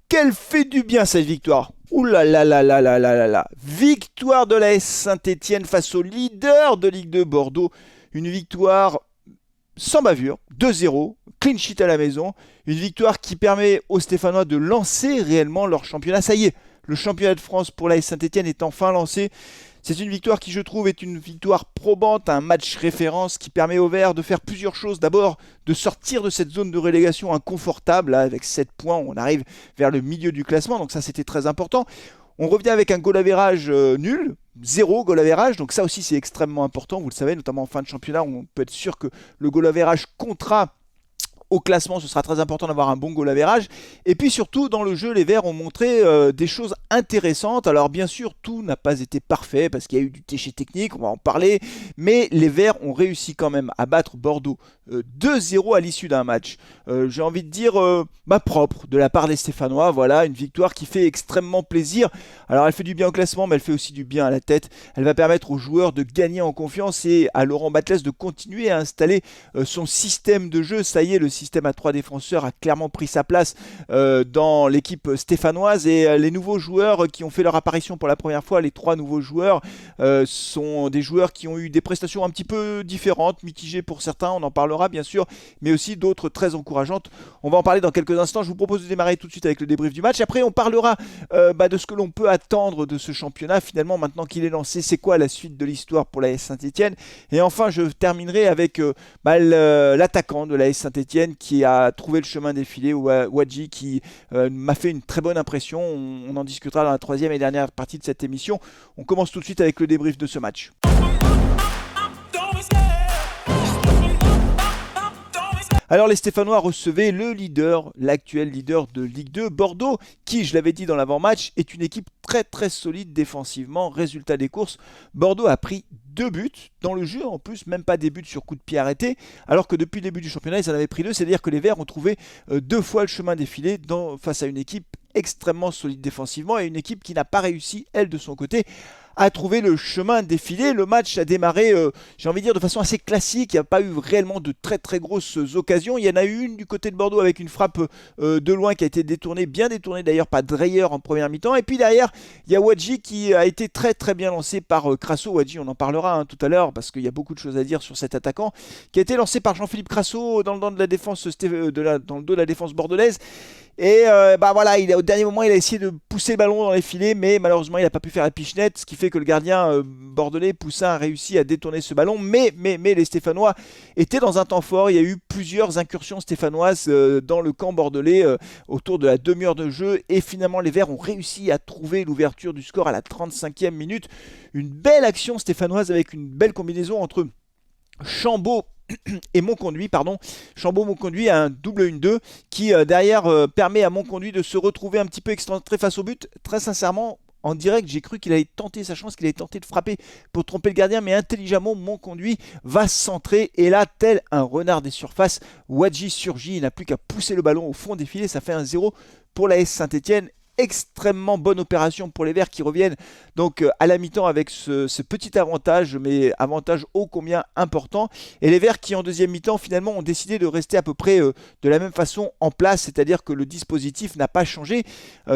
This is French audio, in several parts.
Quelle fait du bien cette victoire! Ouh là là là là là là là là! Victoire de l'AS Saint-Étienne face au leader de Ligue 2 Bordeaux. Une victoire sans bavure, 2-0, clean sheet à la maison. Une victoire qui permet aux Stéphanois de lancer réellement leur championnat. Ça y est, le championnat de France pour l'AS Saint-Étienne est enfin lancé. C'est une victoire qui, je trouve, est une victoire probante, un match référence qui permet aux Verts de faire plusieurs choses. D'abord, de sortir de cette zone de relégation inconfortable. Là, avec 7 points, on arrive vers le milieu du classement. Donc ça, c'était très important. On revient avec un goal average nul, 0 goal average. Donc ça aussi, c'est extrêmement important. Vous le savez, notamment en fin de championnat, on peut être sûr que le goal average comptera au classement. Ce sera très important d'avoir un bon goal average. Et puis surtout, dans le jeu, les Verts ont montré des choses intéressantes. Alors bien sûr, tout n'a pas été parfait parce qu'il y a eu du déchet technique, on va en parler. Mais les Verts ont réussi quand même à battre Bordeaux 2-0 à l'issue d'un match. J'ai envie de dire propre de la part des Stéphanois. Voilà, une victoire qui fait extrêmement plaisir. Alors elle fait du bien au classement, mais elle fait aussi du bien à la tête. Elle va permettre aux joueurs de gagner en confiance et à Laurent Batles de continuer à installer son système de jeu. Ça y est, le système à 3 défenseurs a clairement pris sa place dans l'équipe stéphanoise et les nouveaux joueurs qui ont fait leur apparition pour la première fois, les 3 nouveaux joueurs sont des joueurs qui ont eu des prestations un petit peu différentes, mitigées pour certains, on en parlera bien sûr, mais aussi d'autres très encourageantes. On va en parler dans quelques instants. Je vous propose de démarrer tout de suite avec le débrief du match. Après on parlera de ce que l'on peut attendre de ce championnat finalement maintenant qu'il est lancé. C'est quoi la suite de l'histoire pour l'AS Saint-Étienne? Et enfin je terminerai avec l'attaquant de l'AS Saint-Étienne qui a trouvé le chemin défilé, Wadji, qui m'a fait une très bonne impression. On en discutera dans la troisième et dernière partie de cette émission. On commence tout de suite avec le débrief de ce match. Alors les Stéphanois recevaient le leader, l'actuel leader de Ligue 2, Bordeaux, qui, je l'avais dit dans l'avant-match, est une équipe très très solide défensivement. Résultat des courses, Bordeaux a pris 2 buts dans le jeu, en plus même pas des buts sur coup de pied arrêté, alors que depuis le début du championnat ils en avaient pris 2, c'est-à-dire que les Verts ont trouvé 2 fois le chemin défilé face à une équipe extrêmement solide défensivement et une équipe qui n'a pas réussi, elle de son côté, à trouver le chemin défilé. Le match a démarré, j'ai envie de dire, de façon assez classique. Il n'y a pas eu réellement de très très grosses occasions. Il y en a eu une du côté de Bordeaux avec une frappe de loin qui a été détournée, bien détournée d'ailleurs par Dreyer en première mi-temps. Et puis derrière, il y a Wadji qui a été très très bien lancé par Crasso. Wadji, on en parlera tout à l'heure parce qu'il y a beaucoup de choses à dire sur cet attaquant qui a été lancé par Jean-Philippe Crasso dans le dos de la défense, dans le dos de la défense bordelaise. Et voilà, au dernier moment, il a essayé de pousser le ballon dans les filets, mais malheureusement, il n'a pas pu faire la pichenette, ce qui fait que le gardien bordelais, Poussin, a réussi à détourner ce ballon. Mais les Stéphanois étaient dans un temps fort. Il y a eu plusieurs incursions stéphanoises dans le camp bordelais autour de la demi-heure de jeu. Et finalement, les Verts ont réussi à trouver l'ouverture du score à la 35e minute. Une belle action stéphanoise avec une belle combinaison entre Chambaud et Monconduit, Chambaud-Monconduit a un double 1-2 qui derrière permet à Monconduit de se retrouver un petit peu excentré face au but. Très sincèrement, en direct, j'ai cru qu'il allait tenter sa chance, qu'il allait tenter de frapper pour tromper le gardien, mais intelligemment, Monconduit va centrer. Et là, tel un renard des surfaces, Wadji surgit, il n'a plus qu'à pousser le ballon au fond des filets. Ça fait 1-0 pour l'AS Saint-Étienne. Extrêmement bonne opération pour les Verts qui reviennent donc à la mi-temps avec ce petit avantage, mais avantage ô combien important. Et les Verts qui en deuxième mi-temps finalement ont décidé de rester à peu près de la même façon en place, c'est-à-dire que le dispositif n'a pas changé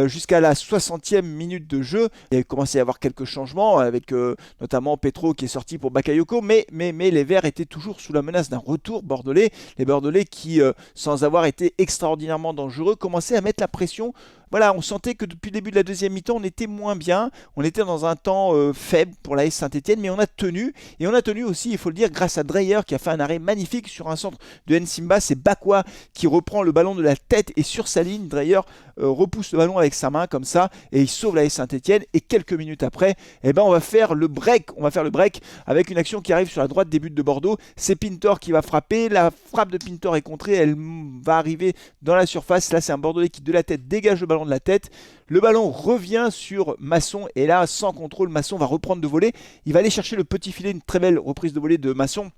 jusqu'à la 60e minute de jeu. Il a commencé à y avoir quelques changements avec notamment Petro qui est sorti pour Bakayoko, mais les Verts étaient toujours sous la menace d'un retour bordelais. Les Bordelais qui, sans avoir été extraordinairement dangereux, commençaient à mettre la pression. Voilà, on sentait que depuis le début de la deuxième mi-temps, on était moins bien. On était dans un temps faible pour l'AS Saint-Étienne, mais on a tenu. Et on a tenu aussi, il faut le dire, grâce à Dreyer qui a fait un arrêt magnifique sur un centre de Nsimba. C'est Bakwa qui reprend le ballon de la tête et sur sa ligne, Dreyer repousse le ballon avec sa main comme ça et il sauve l'AS Saint-Étienne. Et quelques minutes après, on va faire le break. On va faire le break avec une action qui arrive sur la droite des buts de Bordeaux. C'est Pintor qui va frapper. La frappe de Pintor est contrée. Elle va arriver dans la surface. Là, c'est un Bordelais qui de la tête dégage le ballon de la tête. Le ballon revient sur Masson et là, sans contrôle, Masson va reprendre de volée. Il va aller chercher le petit filet, une très belle reprise de volée de Masson.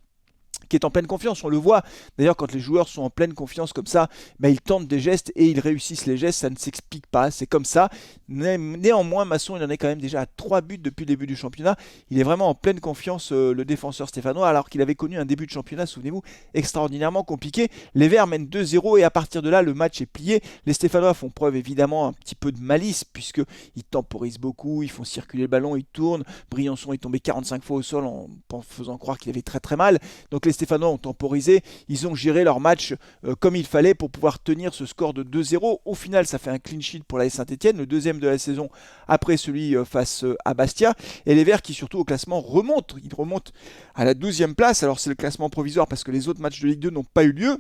qui est en pleine confiance. On le voit d'ailleurs quand les joueurs sont en pleine confiance comme ça, ils tentent des gestes et ils réussissent les gestes, ça ne s'explique pas, c'est comme ça. Néanmoins, Masson, il en est quand même déjà à 3 buts depuis le début du championnat. Il est vraiment en pleine confiance, le défenseur stéphanois, alors qu'il avait connu un début de championnat, souvenez-vous, extraordinairement compliqué. Les Verts mènent 2-0 et à partir de là, le match est plié. Les Stéphanois font preuve évidemment un petit peu de malice, puisqu'ils temporisent beaucoup, ils font circuler le ballon, ils tournent. Briançon est tombé 45 fois au sol en faisant croire qu'il avait très très mal. Donc les Stéphanois ont temporisé, ils ont géré leur match comme il fallait pour pouvoir tenir ce score de 2-0. Au final, ça fait un clean sheet pour la Saint-Etienne, le deuxième de la saison après celui face à Bastia. Et les Verts qui surtout au classement remontent, ils remontent à la 12e place. Alors c'est le classement provisoire parce que les autres matchs de Ligue 2 n'ont pas eu lieu.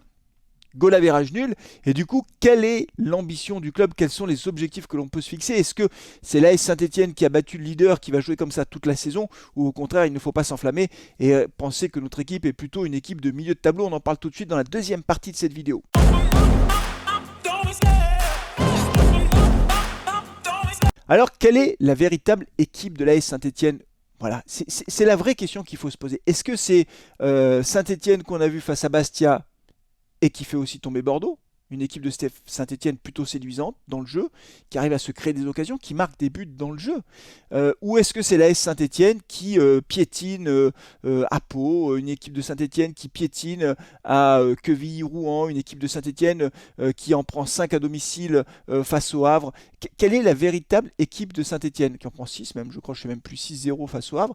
Goal average nul. Et du coup, quelle est l'ambition du club? Quels sont les objectifs que l'on peut se fixer? Est-ce que c'est l'AS Saint-Etienne qui a battu le leader, qui va jouer comme ça toute la saison? Ou au contraire, il ne faut pas s'enflammer et penser que notre équipe est plutôt une équipe de milieu de tableau? On en parle tout de suite dans la deuxième partie de cette vidéo. Alors, quelle est la véritable équipe de l'AS Saint-Etienne? Voilà, c'est la vraie question qu'il faut se poser. Est-ce que c'est Saint-Etienne qu'on a vu face à Bastia et qui fait aussi tomber Bordeaux, une équipe de Saint-Etienne plutôt séduisante dans le jeu, qui arrive à se créer des occasions, qui marque des buts dans le jeu? Ou est-ce que c'est l'AS Saint-Etienne qui piétine à Pau, une équipe de Saint-Etienne qui piétine à Quevilly-Rouen, une équipe de Saint-Etienne qui en prend 5 à domicile face au Havre? Quelle est la véritable équipe de Saint-Etienne? Qui en prend 6 même, je crois, je sais même plus, 6-0 face au Havre.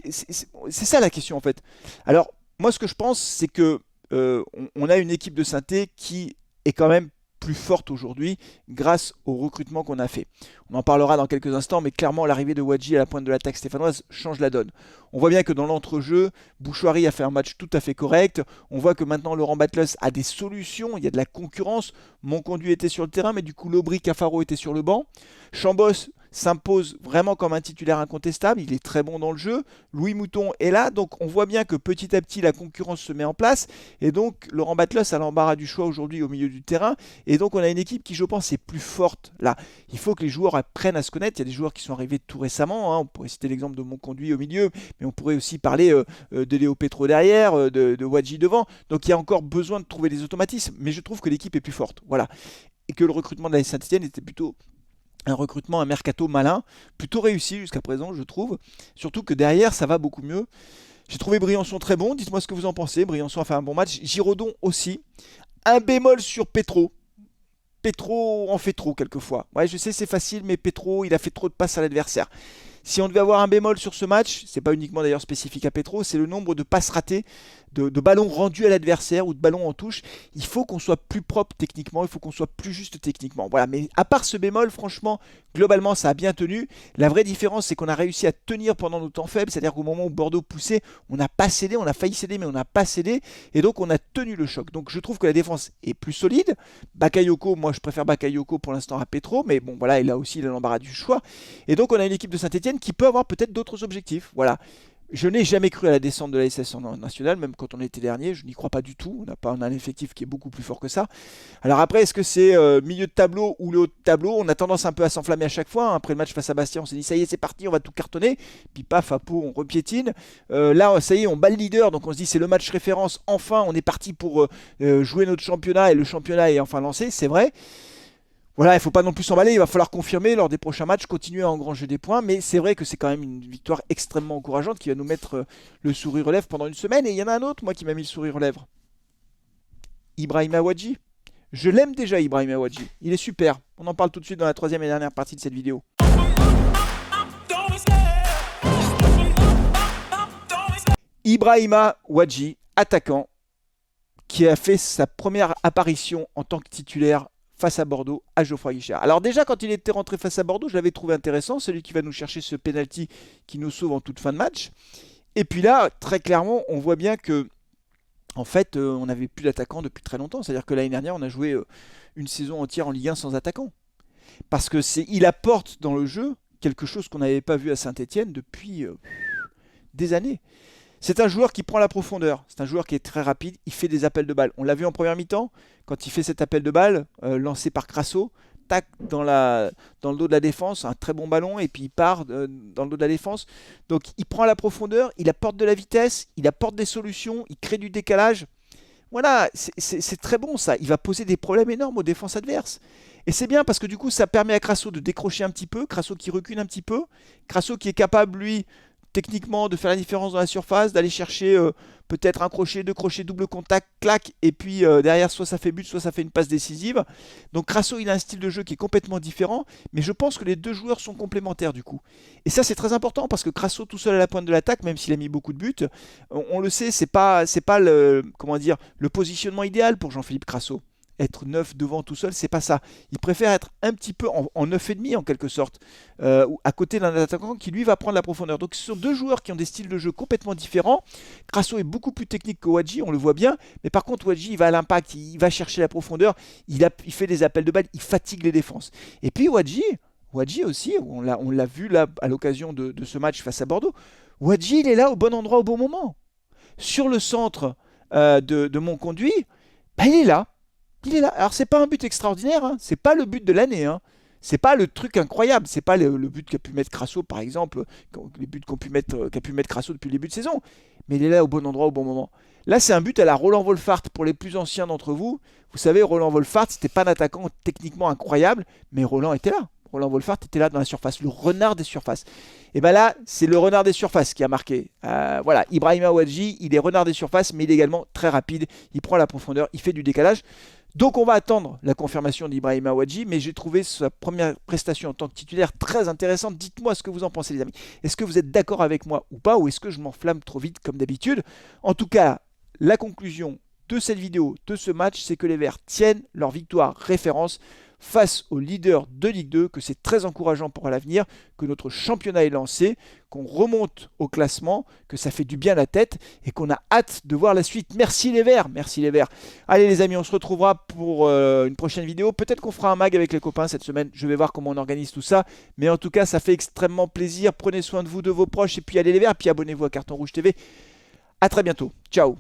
C'est ça la question en fait. Alors, moi ce que je pense, c'est que on a une équipe de Saint-Etienne qui est quand même plus forte aujourd'hui grâce au recrutement qu'on a fait. On en parlera dans quelques instants, mais clairement l'arrivée de Wadji à la pointe de l'attaque stéphanoise change la donne. On voit bien que dans l'entrejeu, Bouchoirie a fait un match tout à fait correct. On voit que maintenant Laurent Batlos a des solutions, il y a de la concurrence. Monconduit était sur le terrain, mais du coup Lobry, Cafaro était sur le banc. Chambos s'impose vraiment comme un titulaire incontestable, il est très bon dans le jeu. Louis Mouton est là, donc on voit bien que petit à petit la concurrence se met en place, et donc Laurent Batlos a l'embarras du choix aujourd'hui au milieu du terrain, et donc on a une équipe qui je pense est plus forte là. Il faut que les joueurs apprennent à se connaître, il y a des joueurs qui sont arrivés tout récemment, on pourrait citer l'exemple de Monconduit au milieu, mais on pourrait aussi parler de Léo Petro derrière, de Wadji devant, donc il y a encore besoin de trouver des automatismes, mais je trouve que l'équipe est plus forte, voilà. Et que le recrutement de la Saint-Etienne était plutôt un recrutement, un mercato malin, plutôt réussi jusqu'à présent, je trouve. Surtout que derrière, ça va beaucoup mieux. J'ai trouvé Briançon très bon. Dites-moi ce que vous en pensez. Briançon a fait un bon match. Giraudon aussi. Un bémol sur Petro. Petro en fait trop quelquefois. Ouais, je sais, c'est facile, mais Petro, il a fait trop de passes à l'adversaire. Si on devait avoir un bémol sur ce match, c'est pas uniquement d'ailleurs spécifique à Petro, c'est le nombre de passes ratées, de ballons rendus à l'adversaire ou de ballons en touche. Il faut qu'on soit plus propre techniquement, il faut qu'on soit plus juste techniquement. Voilà, mais à part ce bémol, franchement, globalement, ça a bien tenu. La vraie différence, c'est qu'on a réussi à tenir pendant nos temps faibles, c'est-à-dire qu'au moment où Bordeaux poussait, on n'a pas cédé, on a failli céder, mais on n'a pas cédé, et donc on a tenu le choc. Donc je trouve que la défense est plus solide. Bakayoko, moi je préfère Bakayoko pour l'instant à Petro, mais bon, voilà, il a aussi l'embarras du choix. Et donc on a une équipe de Saint-Etienne qui peut avoir peut-être d'autres objectifs. Voilà. Je n'ai jamais cru à la descente de la SS en national, même quand on était dernier, je n'y crois pas du tout. On a un effectif qui est beaucoup plus fort que ça. Alors après, est-ce que c'est milieu de tableau ou le haut de tableau? On a tendance un peu à s'enflammer à chaque fois. Après le match face à Bastia, on s'est dit ça y est, c'est parti, on va tout cartonner. Puis paf, à Pau, on repiétine. Là, ça y est, on bat le leader, donc on se dit c'est le match référence. Enfin, on est parti pour jouer notre championnat et le championnat est enfin lancé, c'est vrai. Voilà, il ne faut pas non plus s'emballer, il va falloir confirmer lors des prochains matchs, continuer à engranger des points, mais c'est vrai que c'est quand même une victoire extrêmement encourageante qui va nous mettre le sourire aux lèvres pendant une semaine. Et il y en a un autre, moi, qui m'a mis le sourire aux lèvres. Ibrahima Wadji. Je l'aime déjà, Ibrahima Wadji. Il est super. On en parle tout de suite dans la troisième et dernière partie de cette vidéo. Ibrahima Wadji, attaquant, qui a fait sa première apparition en tant que titulaire face à Bordeaux, à Geoffroy Guichard. Alors déjà, quand il était rentré face à Bordeaux, je l'avais trouvé intéressant, celui qui va nous chercher ce penalty qui nous sauve en toute fin de match. Et puis là, très clairement, on voit bien que, en fait, on n'avait plus d'attaquant depuis très longtemps. C'est-à-dire que l'année dernière, on a joué une saison entière en Ligue 1 sans attaquant. Parce que il apporte dans le jeu quelque chose qu'on n'avait pas vu à Saint-Etienne depuis des années. C'est un joueur qui prend la profondeur, c'est un joueur qui est très rapide, il fait des appels de balles. On l'a vu en première mi-temps, quand il fait cet appel de balle lancé par Crasso, tac, dans le dos de la défense, un très bon ballon, et puis il part dans le dos de la défense. Donc il prend la profondeur, il apporte de la vitesse, il apporte des solutions, il crée du décalage. Voilà, c'est très bon ça. Il va poser des problèmes énormes aux défenses adverses. Et c'est bien parce que du coup, ça permet à Crasso de décrocher un petit peu, Crasso qui recule un petit peu, Crasso qui est capable, lui, techniquement, de faire la différence dans la surface, d'aller chercher peut-être un crochet, deux crochets, double contact, clac, et puis derrière, soit ça fait but, soit ça fait une passe décisive. Donc Crasso, il a un style de jeu qui est complètement différent, mais je pense que les deux joueurs sont complémentaires du coup. Et ça, c'est très important parce que Crasso, tout seul à la pointe de l'attaque, même s'il a mis beaucoup de buts, on le sait, c'est pas le, comment dire, le positionnement idéal pour Jean-Philippe Crasso. Être neuf devant tout seul, c'est pas ça. Il préfère être un petit peu en neuf et demi en quelque sorte, à côté d'un attaquant qui lui va prendre la profondeur. Donc ce sont deux joueurs qui ont des styles de jeu complètement différents. Crasso est beaucoup plus technique que Wadji, on le voit bien, mais par contre Wadji il va à l'impact, il va chercher la profondeur, il fait des appels de balles, il fatigue les défenses. Et puis Wadji aussi, on l'a vu là à l'occasion de ce match face à Bordeaux. Wadji il est là au bon endroit au bon moment. Sur le centre de Monconduit, bah, il est là. Il est là. Alors c'est pas un but extraordinaire, hein. C'est pas le but de l'année, hein. C'est pas le truc incroyable, c'est pas le but qu'a pu mettre Crasso par exemple, les buts qu'a pu mettre Crasso depuis le début de saison. Mais il est là au bon endroit au bon moment. Là c'est un but à la Roland Wolfart pour les plus anciens d'entre vous. Vous savez, Roland Wolfart c'était pas un attaquant techniquement incroyable, mais Roland était là. Roland Wolfart était là dans la surface, le renard des surfaces. Et bien là, c'est le renard des surfaces qui a marqué. Voilà, Ibrahima Wadji, il est renard des surfaces, mais il est également très rapide. Il prend la profondeur, il fait du décalage. Donc on va attendre la confirmation d'Ibrahima Wadji, mais j'ai trouvé sa première prestation en tant que titulaire très intéressante. Dites-moi ce que vous en pensez les amis. Est-ce que vous êtes d'accord avec moi ou pas, ou est-ce que je m'enflamme trop vite comme d'habitude? En tout cas, la conclusion de cette vidéo, de ce match, c'est que les Verts tiennent leur victoire référence face au leader de Ligue 2, que c'est très encourageant pour l'avenir, que notre championnat est lancé, qu'on remonte au classement, que ça fait du bien à la tête et qu'on a hâte de voir la suite. Merci les Verts, merci les Verts. Allez les amis, on se retrouvera pour une prochaine vidéo. Peut-être qu'on fera un mag avec les copains cette semaine, je vais voir comment on organise tout ça. Mais en tout cas, ça fait extrêmement plaisir. Prenez soin de vous, de vos proches et puis allez les Verts, puis abonnez-vous à Carton Rouge TV. A très bientôt, ciao.